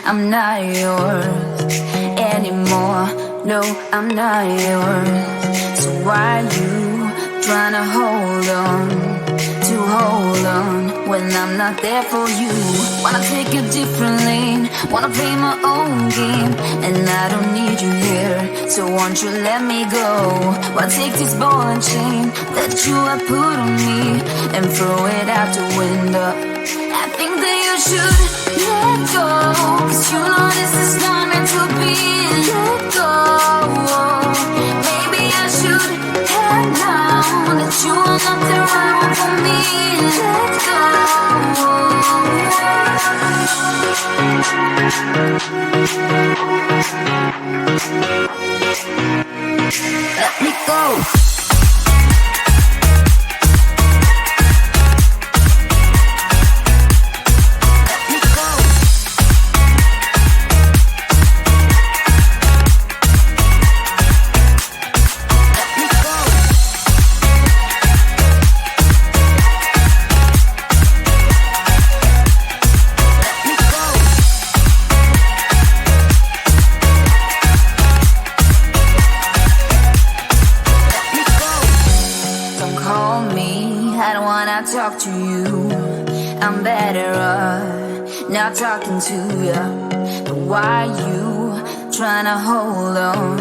I'm not yours anymore. No, I'm not yours. So why you tryna hold on when I'm not there for you? Wanna take a different lane, wanna play my own game, and I don't need you here, so won't you let me go? Wanna take this ball and chain that you have put on me and throw it out the window. I think that you should let go, 'cause you know this is not meant to be. Let go. Maybe I should have known that you are not the right one for me. Let go. Let me go. Talk to you, I'm better off not talking to you. But why you tryna hold on?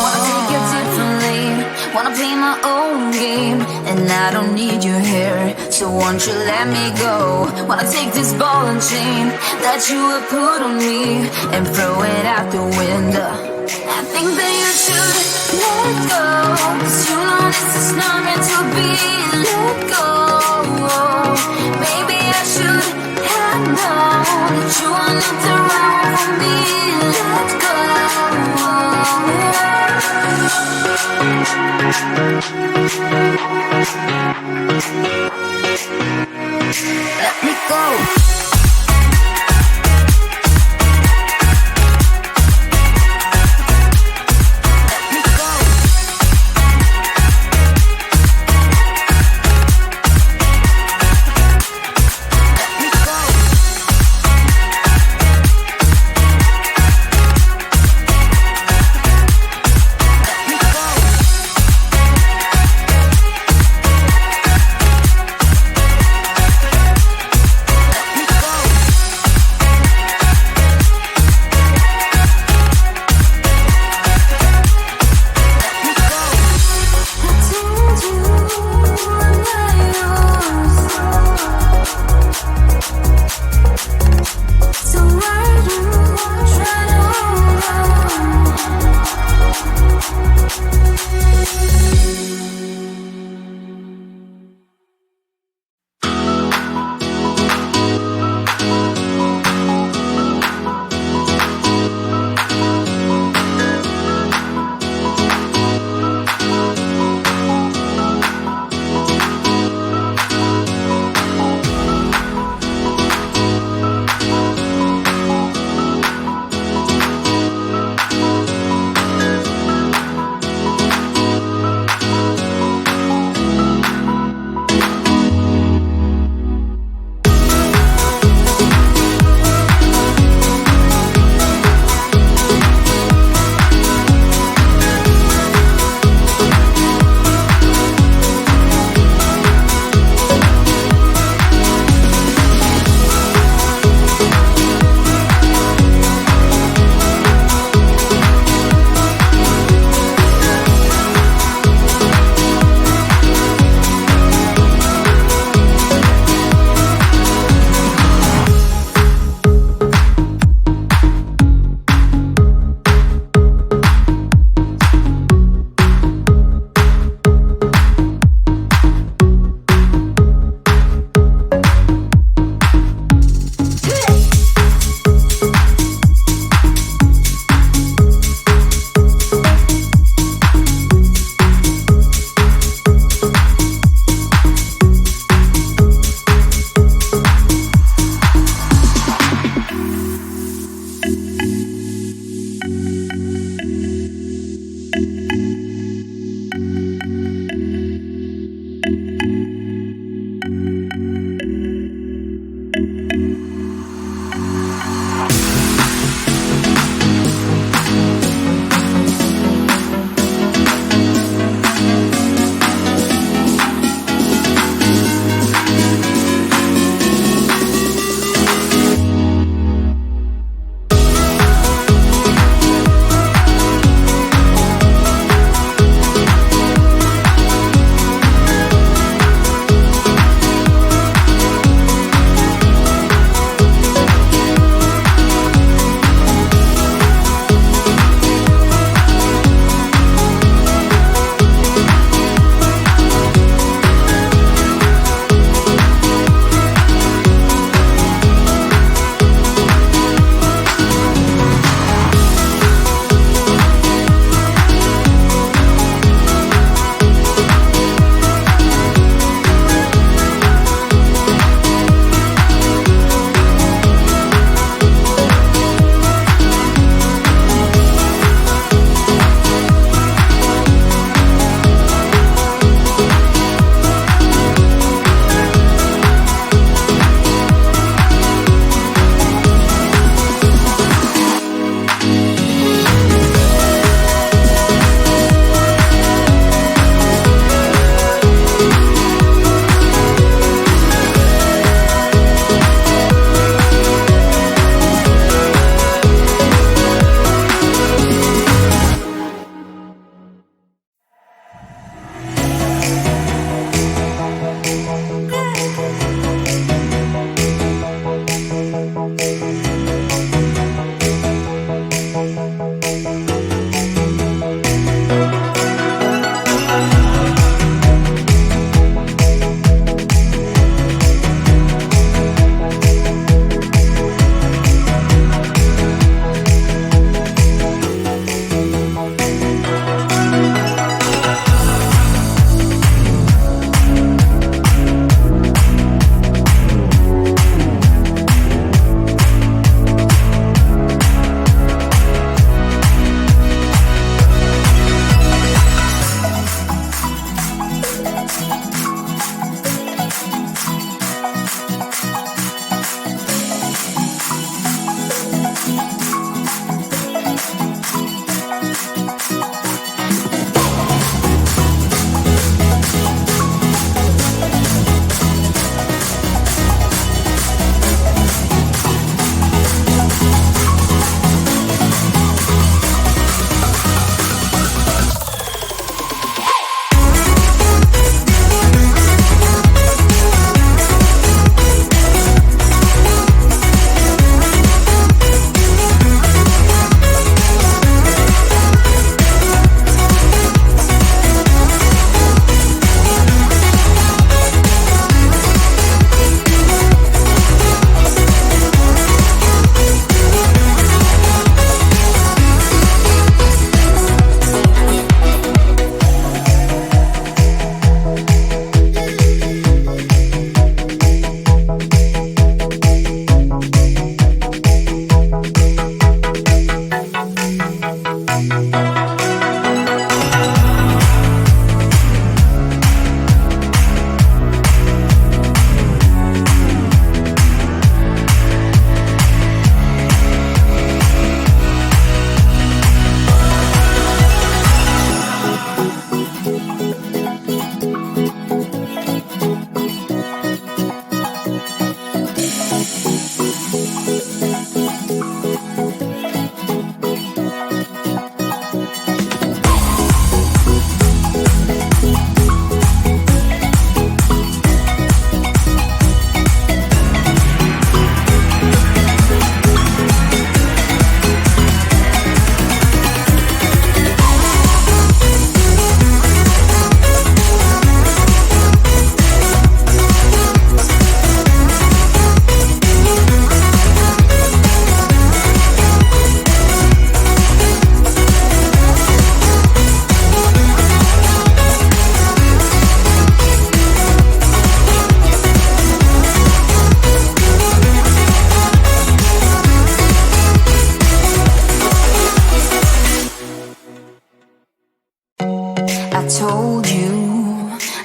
Wanna take a different lane, wanna play my own game, and I don't need you here, so won't you let me go? Wanna take this ball and chain that you have put on me and throw it out the window. I think that you should let go, 'cause you know this is not meant to be. Let go. Maybe I should have known that you are not the right one for me. Let go. Let me go.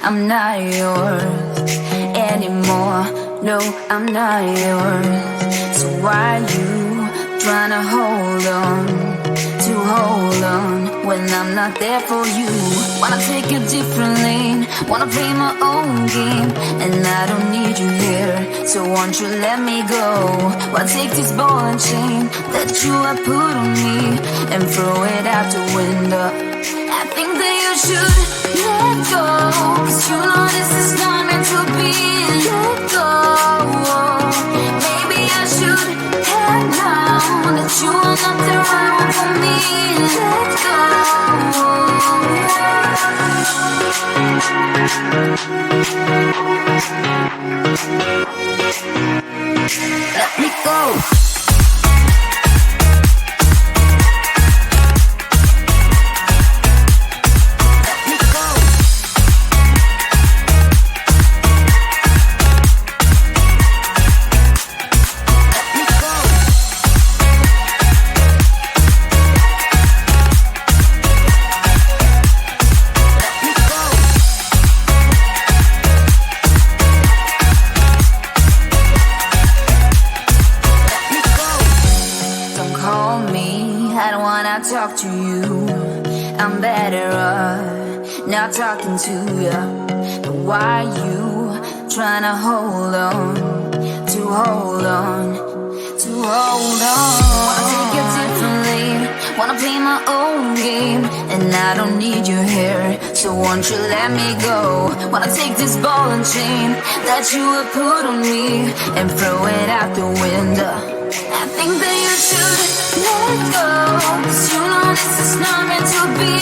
I'm not yours anymore. No, I'm not yours. So why you tryna hold on when I'm not there for you? Wanna take a different lane, wanna play my own game, and I don't need you here, so won't you let me go? Why take this ball and chain that you have put on me and throw it out the window? I think that you should let go, 'cause you know this is not meant to be. Let go. Maybe I should have known that you are not the right one for me. Let go. Let me go. Talk to you, I'm better off not talking to you. But why you tryna hold on? Wanna take a different lane, wanna play my own game, and I don't need you here, so won't you let me go? Wanna take this ball and chain that you have put on me and throw it out the window. I think that you should let go, 'cause you know this is not meant to be.